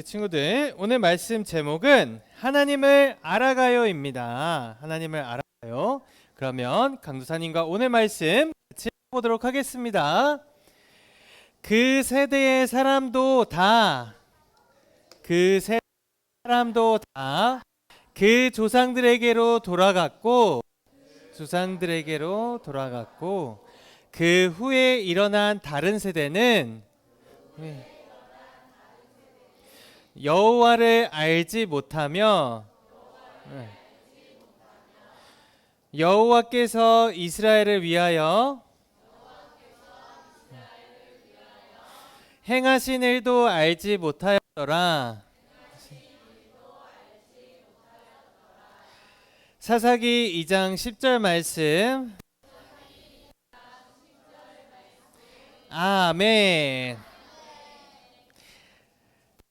친구들, 오늘 말씀 제목은 하나님을 알아가요입니다. 하나님을 알아가요. 그러면 강도사님과 오늘 말씀 같이 보도록 하겠습니다. 그 세대의 사람도 다 그 조상들에게로 돌아갔고 그 후에 일어난 다른 세대는 여호와를 알지 못하며 여호와께서 이스라엘을 위하여 행하신 일도 알지 못하였더라. 사사기 2장 10절 말씀. 아멘.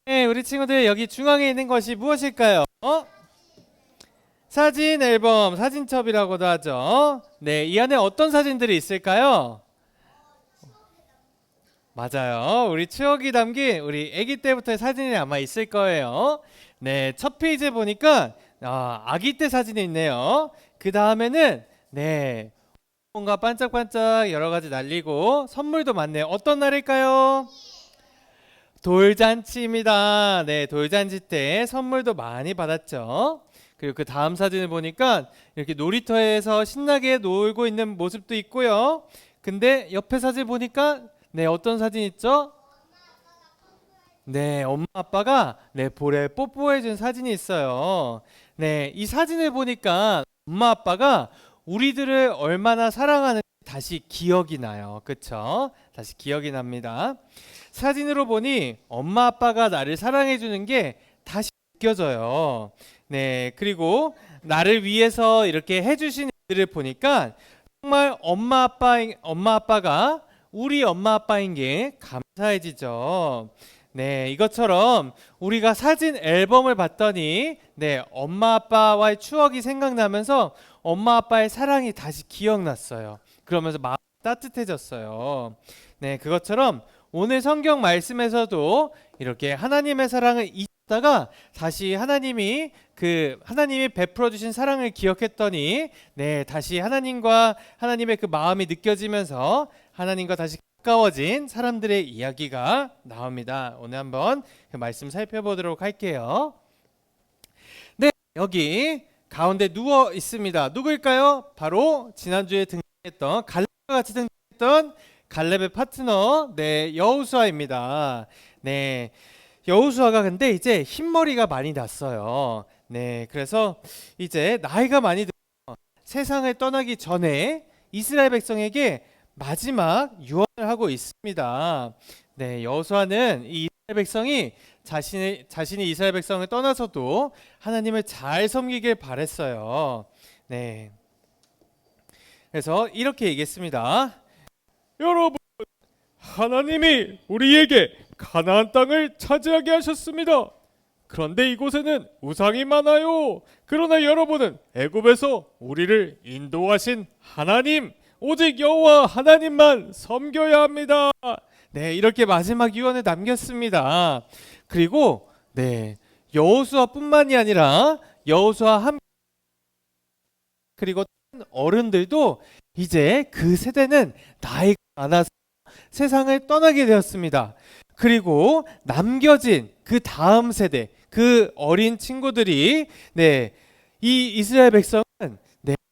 네, 우리 친구들, 여기 중앙에 있는 것이 무엇일까요? 사진 앨범, 사진첩이라고도 하죠. 네, 이 안에 어떤 사진들이 있을까요? 맞아요. 우리 추억이 담긴 우리 아기 때부터의 사진이 아마 있을 거예요. 네, 첫 페이지에 보니까 아기 때 사진이 있네요. 그 다음에는 뭔가 반짝반짝 여러 가지 날리고 선물도 많네요. 어떤 날일까요? 돌잔치입니다. 네, 돌잔치 때 선물도 많이 받았죠. 그리고 그 다음 사진을 보니까 이렇게 놀이터에서 신나게 놀고 있는 모습도 있고요. 근데 옆에 사진 보니까 어떤 사진 있죠? 네, 엄마 아빠가 볼에 뽀뽀해준 사진이 있어요. 네, 이 사진을 보니까 엄마 아빠가 우리들을 얼마나 사랑하는지 다시 기억이 나요. 그쵸? 다시 기억이 납니다. 사진으로 보니 엄마 아빠가 나를 사랑해 주는 게 다시 느껴져요. 네, 그리고 나를 위해서 이렇게 해주신 일들을 보니까 정말 엄마 아빠가 우리 엄마 아빠인 게 감사해지죠. 네, 이것처럼 우리가 사진 앨범을 봤더니 엄마 아빠와의 추억이 생각나면서 엄마 아빠의 사랑이 다시 기억났어요. 그러면서 마음이 따뜻해졌어요. 네, 그것처럼 오늘 성경 말씀에서도 이렇게 하나님의 사랑을 잊다가 다시 하나님이 베풀어 주신 사랑을 기억했더니 다시 하나님의 그 마음이 느껴지면서 하나님과 다시 가까워진 사람들의 이야기가 나옵니다. 오늘 한번 그 말씀 살펴보도록 할게요. 네, 여기 가운데 누워 있습니다. 누구일까요? 바로 지난주에 등장했던 갈렙과 같이 등장했던 갈렙의 파트너 여호수아입니다. 네, 여호수아가 근데 이제 흰머리가 많이 났어요. 네, 그래서 이제 나이가 많이 들어 세상을 떠나기 전에 이스라엘 백성에게 마지막 유언을 하고 있습니다. 네, 여호수아는 이 이스라엘 백성이 자신이 이스라엘 백성을 떠나서도 하나님을 잘 섬기길 바랬어요. 네, 그래서 이렇게 얘기했습니다. 여러분, 하나님이 우리에게 가나안 땅을 차지하게 하셨습니다. 그런데 이곳에는 우상이 많아요. 그러나 여러분은 애굽에서 우리를 인도하신 하나님, 오직 여호와 하나님만 섬겨야 합니다. 네, 이렇게 마지막 유언을 남겼습니다. 그리고 여호수아뿐만이 아니라 그리고 어른들도 이제 그 세대는 나이가 많아서 세상을 떠나게 되었습니다. 그리고 남겨진 그 다음 세대, 그 어린 친구들이 이 이스라엘 백성은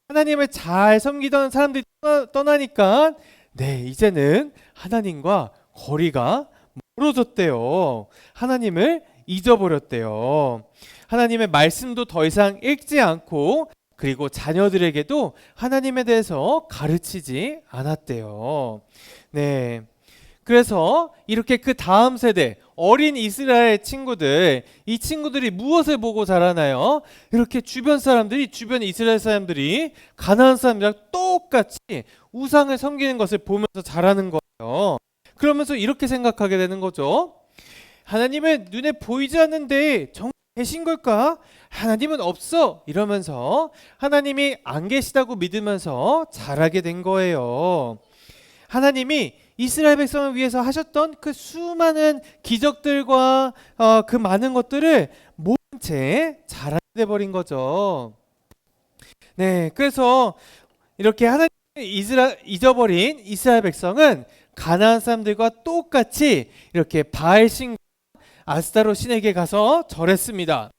하나님을 잘 섬기던 사람들이 떠나니까 이제는 하나님과 거리가 멀어졌대요. 하나님을 잊어버렸대요. 하나님의 말씀도 더 이상 읽지 않고 그리고 자녀들에게도 하나님에 대해서 가르치지 않았대요. 네. 그래서 이렇게 그 다음 세대 어린 이스라엘 친구들, 이 친구들이 무엇을 보고 자라나요? 이렇게 주변 이스라엘 사람들이 가나안 사람들이랑 똑같이 우상을 섬기는 것을 보면서 자라는 거예요. 그러면서 이렇게 생각하게 되는 거죠. 하나님은 눈에 보이지 않는데 정말 계신 걸까? 하나님은 없어. 이러면서 하나님이 안 계시다고 믿으면서 자라게 된 거예요. 하나님이 이스라엘 백성을 위해서 하셨던 그 수많은 기적들과 그 많은 것들을 모른 채 자라게 돼버린 거죠. 네, 그래서 이렇게 하나님을 잊어버린 이스라엘 백성은 가나안 사람들과 똑같이 이렇게 바알 신 아스타롯 신에게 가서 절했습니다.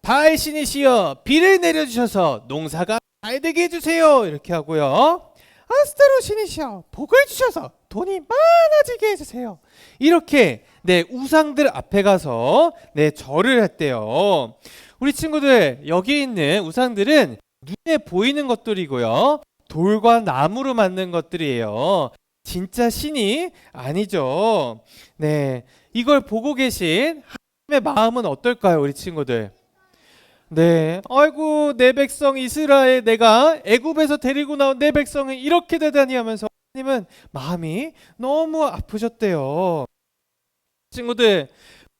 바알 신이시여 비를 내려주셔서 농사가 잘 되게 해주세요. 이렇게 하고요. 아스타롯 신이시여 복을 주셔서 돈이 많아지게 해주세요. 이렇게 우상들 앞에 가서 절을 했대요. 우리 친구들, 여기 있는 우상들은 눈에 보이는 것들이고요. 돌과 나무로 만든 것들이에요. 진짜 신이 아니죠. 네, 이걸 보고 계신 하나님의 마음은 어떨까요, 우리 친구들? 네, 아이고 내 백성 이스라엘, 내가 애굽에서 데리고 나온 내 백성이 이렇게 되다니 하면서 하나님은 마음이 너무 아프셨대요. 친구들,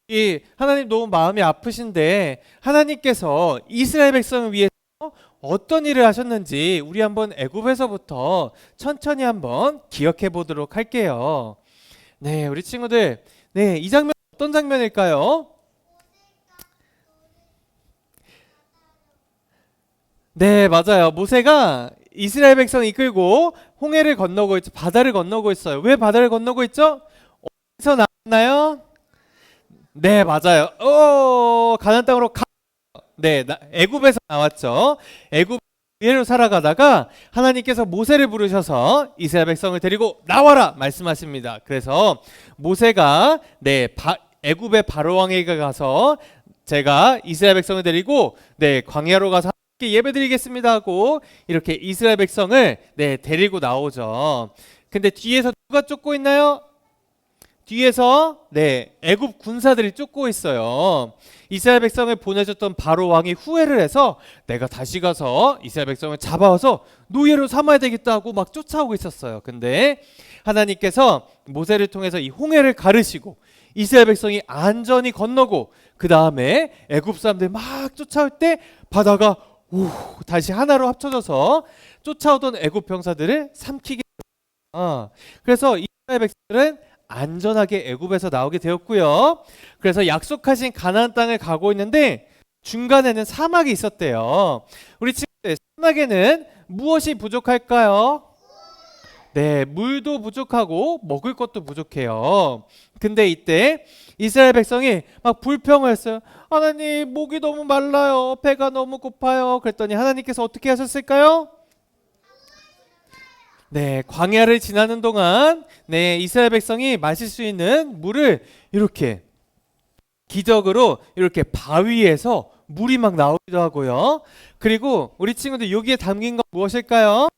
이 하나님 너무 마음이 아프신데 하나님께서 이스라엘 백성을 위해서 어떤 일을 하셨는지 우리 한번 애굽에서부터 천천히 한번 기억해 보도록 할게요. 네, 우리 친구들, 이 장면 어떤 장면일까요? 네, 맞아요. 모세가 이스라엘 백성 이끌고 홍해를 건너고 있죠. 바다를 건너고 있어요. 왜 바다를 건너고 있죠? 어디서 나왔나요? 네, 맞아요. 가나안 땅으로 애굽에서 나왔죠. 애굽 그대로 살아가다가 하나님께서 모세를 부르셔서 이스라엘 백성을 데리고 나와라 말씀하십니다. 그래서 모세가 애굽의 바로 왕에게 가서 제가 이스라엘 백성을 데리고 광야로 가서 함께 예배드리겠습니다 하고 이렇게 이스라엘 백성을 데리고 나오죠. 근데 뒤에서 누가 쫓고 있나요? 뒤에서 애굽 군사들이 쫓고 있어요. 이스라엘 백성을 보내줬던 바로 왕이 후회를 해서 내가 다시 가서 이스라엘 백성을 잡아와서 노예로 삼아야 되겠다 하고 막 쫓아오고 있었어요. 근데 하나님께서 모세를 통해서 이 홍해를 가르시고 이스라엘 백성이 안전히 건너고 그 다음에 애굽 사람들 막 쫓아올 때 바다가 다시 하나로 합쳐져서 쫓아오던 애굽 병사들을 삼키게 그래서 이스라엘 백성들은 안전하게 애굽에서 나오게 되었고요. 그래서 약속하신 가나안 땅을 가고 있는데 중간에는 사막이 있었대요. 우리 친구들, 사막에는 무엇이 부족할까요? 네, 물도 부족하고 먹을 것도 부족해요. 근데 이때 이스라엘 백성이 막 불평을 했어요. 하나님, 목이 너무 말라요. 배가 너무 고파요. 그랬더니 하나님께서 어떻게 하셨을까요? 광야를 지나는 동안 이스라엘 백성이 마실 수 있는 물을 이렇게 기적으로 이렇게 바위에서 물이 막 나오기도 하고요. 그리고 우리 친구들, 여기에 담긴 건 무엇일까요?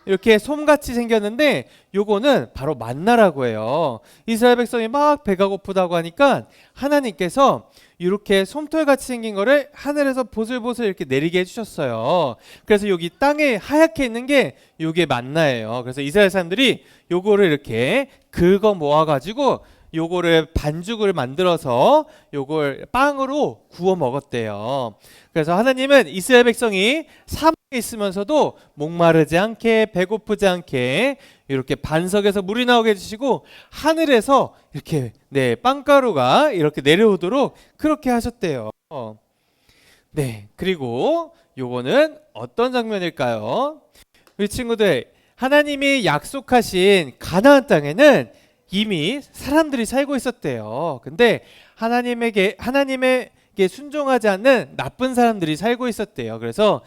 이렇게 솜같이 생겼는데 요거는 바로 만나라고 해요. 이스라엘 백성이 막 배가 고프다고 하니까 하나님께서 이렇게 솜털같이 생긴 거를 하늘에서 보슬보슬 이렇게 내리게 해주셨어요. 그래서 여기 땅에 하얗게 있는 게 요게 만나예요. 그래서 이스라엘 사람들이 요거를 이렇게 긁어 모아가지고 요거를 반죽을 만들어서 요걸 빵으로 구워 먹었대요. 그래서 하나님은 이스라엘 백성이 사막에 있으면서도 목마르지 않게 배고프지 않게 이렇게 반석에서 물이 나오게 해주시고 하늘에서 이렇게 빵가루가 이렇게 내려오도록 그렇게 하셨대요. 그리고 요거는 어떤 장면일까요? 우리 친구들, 하나님이 약속하신 가나안 땅에는 이미 사람들이 살고 있었대요. 근데 하나님에게 순종하지 않는 나쁜 사람들이 살고 있었대요. 그래서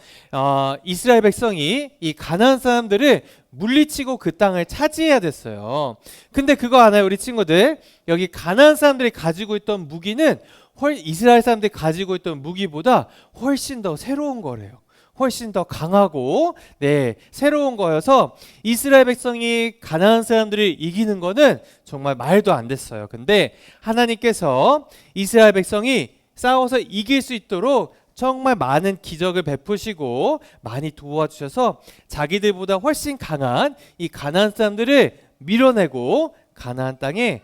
이스라엘 백성이 이 가나안 사람들을 물리치고 그 땅을 차지해야 됐어요. 근데 그거 아나요, 우리 친구들? 여기 가나안 사람들이 가지고 있던 무기는 이스라엘 사람들이 가지고 있던 무기보다 훨씬 더 새로운 거래요. 훨씬 더 강하고 새로운 거여서 이스라엘 백성이 가나안 사람들을 이기는 거는 정말 말도 안 됐어요. 근데 하나님께서 이스라엘 백성이 싸워서 이길 수 있도록 정말 많은 기적을 베푸시고 많이 도와주셔서 자기들보다 훨씬 강한 이 가나안 사람들을 밀어내고 가나안 땅에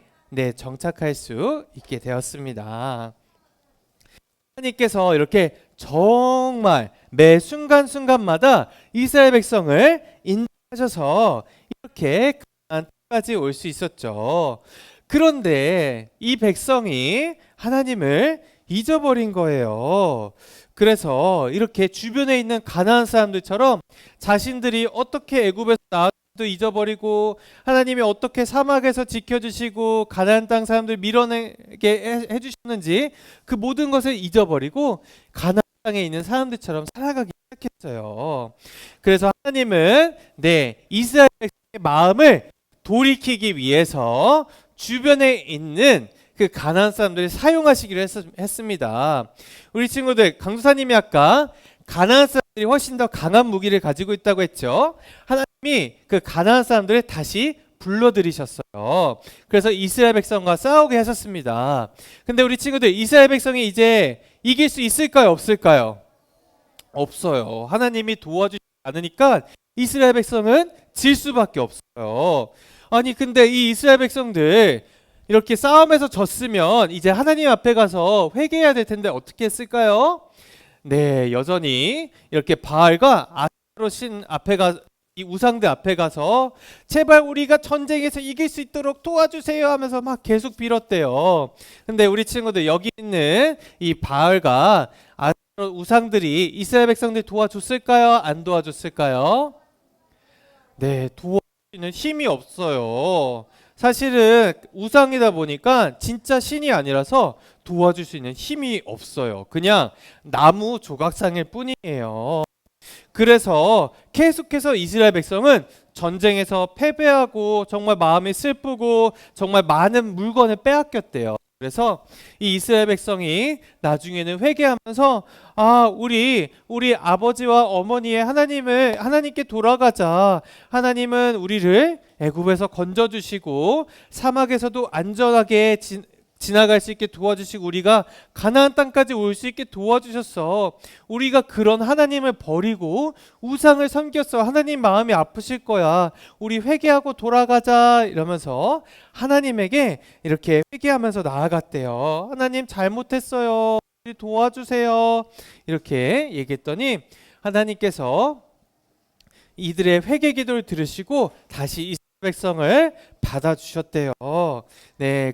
정착할 수 있게 되었습니다. 하나님께서 이렇게 정말 매 순간순간마다 이스라엘 백성을 인도하셔서 이렇게 가나안 땅까지 올 수 있었죠. 그런데 이 백성이 하나님을 잊어버린 거예요. 그래서 이렇게 주변에 있는 가나안 사람들처럼 자신들이 어떻게 애굽에서 나와도 잊어버리고 하나님이 어떻게 사막에서 지켜주시고 가나안 땅 사람들 밀어내게 해주셨는지 그 모든 것을 잊어버리고 가나안 땅에 있는 사람들처럼 살아가기 시작했어요. 그래서 하나님은 이스라엘 백성의 마음을 돌이키기 위해서 주변에 있는 그 가나안 사람들을 사용하시기로 했습니다. 우리 친구들, 강도사님이 아까 가나안 사람들이 훨씬 더 강한 무기를 가지고 있다고 했죠. 하나님이 그 가나안 사람들을 다시 불러들이셨어요. 그래서 이스라엘 백성과 싸우게 하셨습니다. 근데 우리 친구들, 이스라엘 백성이 이제 이길 수 있을까요, 없을까요? 없어요. 하나님이 도와주지 않으니까 이스라엘 백성은 질 수밖에 없어요. 아니 근데 이 이스라엘 백성들 이렇게 싸움에서 졌으면 이제 하나님 앞에 가서 회개해야 될 텐데 어떻게 했을까요? 여전히 이렇게 바알과 아스타롯 신 앞에 이 우상들 앞에 가서 제발 우리가 전쟁에서 이길 수 있도록 도와주세요 하면서 막 계속 빌었대요. 근데 우리 친구들, 여기 있는 이 바알과 아스타롯 우상들이 이스라엘 백성들 도와줬을까요? 안 도와줬을까요? 도와주는 힘이 없어요. 사실은 우상이다 보니까 진짜 신이 아니라서 도와줄 수 있는 힘이 없어요. 그냥 나무 조각상일 뿐이에요. 그래서 계속해서 이스라엘 백성은 전쟁에서 패배하고 정말 마음이 슬프고 정말 많은 물건을 빼앗겼대요. 그래서 이 이스라엘 백성이 나중에는 회개하면서 우리 아버지와 어머니의 하나님께 돌아가자. 하나님은 우리를 애굽에서 건져주시고 사막에서도 안전하게 지나갈 수 있게 도와주시고 우리가 가나안 땅까지 올 수 있게 도와주셨어. 우리가 그런 하나님을 버리고 우상을 섬겼어. 하나님 마음이 아프실 거야. 우리 회개하고 돌아가자 이러면서 하나님에게 이렇게 회개하면서 나아갔대요. 하나님 잘못했어요. 우리 도와주세요. 이렇게 얘기했더니 하나님께서 이들의 회개 기도를 들으시고 다시 이스라엘 백성을 받아주셨대요.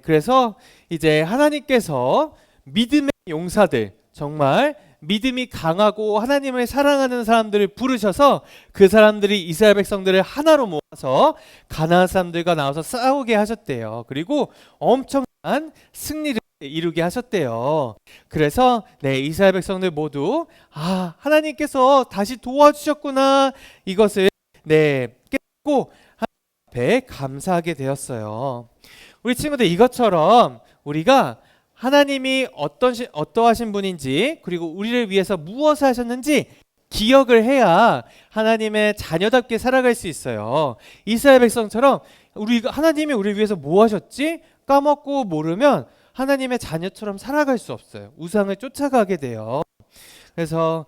그래서 이제 하나님께서 믿음의 용사들, 정말 믿음이 강하고 하나님을 사랑하는 사람들을 부르셔서 그 사람들이 이스라엘 백성들을 하나로 모아서 가나안 사람들과 나와서 싸우게 하셨대요. 그리고 엄청난 승리를 이루게 하셨대요. 그래서 이스라엘 백성들 모두 하나님께서 다시 도와주셨구나, 이것을 깨닫고 하나님 앞에 감사하게 되었어요. 우리 친구들, 이것처럼 우리가 하나님이 어떠하신 분인지, 그리고 우리를 위해서 무엇을 하셨는지 기억을 해야 하나님의 자녀답게 살아갈 수 있어요. 이스라엘 백성처럼 하나님이 우리를 위해서 뭐 하셨지? 까먹고 모르면 하나님의 자녀처럼 살아갈 수 없어요. 우상을 쫓아가게 돼요. 그래서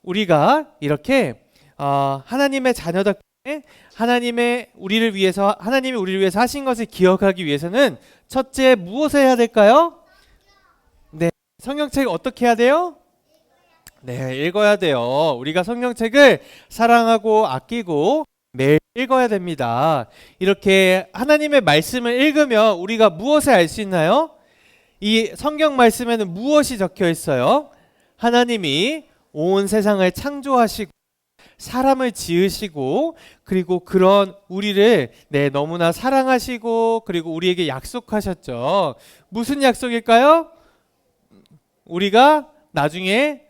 우리가 이렇게 하나님의 자녀답게 하나님이 우리를 위해서 하신 것을 기억하기 위해서는 첫째 무엇을 해야 될까요? 성경책 어떻게 해야 돼요? 읽어야 돼요. 우리가 성경책을 사랑하고 아끼고 매일 읽어야 됩니다. 이렇게 하나님의 말씀을 읽으면 우리가 무엇을 알 수 있나요? 이 성경 말씀에는 무엇이 적혀 있어요? 하나님이 온 세상을 창조하시고 사람을 지으시고 그리고 그런 우리를 너무나 사랑하시고 그리고 우리에게 약속하셨죠. 무슨 약속일까요? 우리가 나중에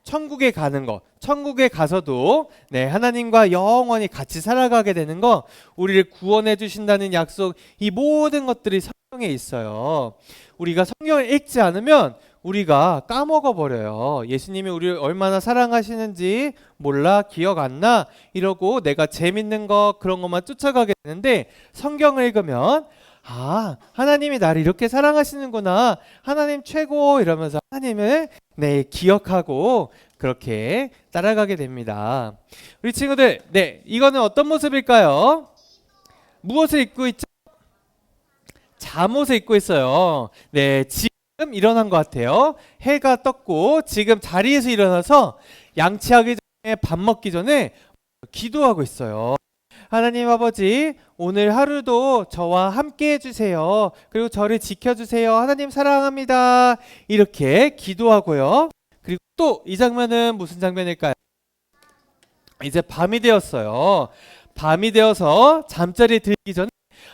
천국에 가는 것, 천국에 가서도 하나님과 영원히 같이 살아가게 되는 거, 우리를 구원해 주신다는 약속, 이 모든 것들이 성경에 있어요. 우리가 성경을 읽지 않으면 우리가 까먹어 버려요. 예수님이 우리를 얼마나 사랑하시는지 몰라, 기억 안 나, 이러고 내가 재밌는 거 그런 것만 쫓아가게 되는데, 성경을 읽으면 하나님이 나를 이렇게 사랑하시는구나, 하나님 최고, 이러면서 하나님을 기억하고 그렇게 따라가게 됩니다. 우리 친구들, 이거는 어떤 모습일까요? 무엇을 입고 있죠? 잠옷을 입고 있어요. 지금 일어난 것 같아요. 해가 떴고 지금 자리에서 일어나서 양치하기 전에, 밥 먹기 전에 기도하고 있어요. 하나님 아버지, 오늘 하루도 저와 함께 해주세요. 그리고 저를 지켜주세요. 하나님 사랑합니다. 이렇게 기도하고요. 그리고 또 이 장면은 무슨 장면일까요? 이제 밤이 되었어요. 밤이 되어서 잠자리에 들기 전에,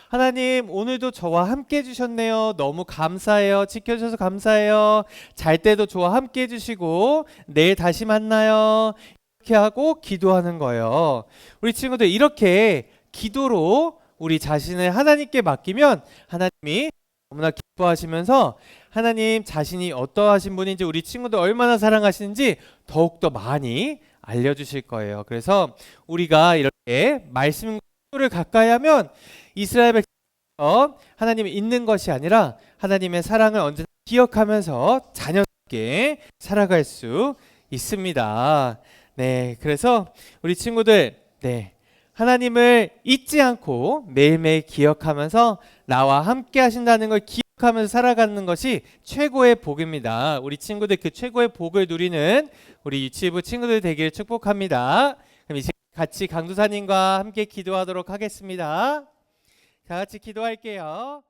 하나님 오늘도 저와 함께 해주셨네요. 너무 감사해요. 지켜주셔서 감사해요. 잘 때도 저와 함께 해주시고 내일 다시 만나요. 이렇게 하고 기도하는 거예요. 우리 친구들, 이렇게 기도로 우리 자신을 하나님께 맡기면 하나님이 너무나 기뻐하시면서 하나님 자신이 어떠하신 분인지, 우리 친구들 얼마나 사랑하시는지 더욱더 많이 알려주실 거예요. 그래서 우리가 이렇게 말씀을 가까이 하면 이스라엘 백성처럼 하나님이 있는 것이 아니라 하나님의 사랑을 언제나 기억하면서 자녀답게 살아갈 수 있습니다. 그래서 우리 친구들, 하나님을 잊지 않고 매일매일 기억하면서 나와 함께 하신다는 걸 기억하면서 살아가는 것이 최고의 복입니다. 우리 친구들, 그 최고의 복을 누리는 우리 유치부 친구들 되기를 축복합니다. 그럼 이제 같이 강도사님과 함께 기도하도록 하겠습니다. 다 같이 기도할게요.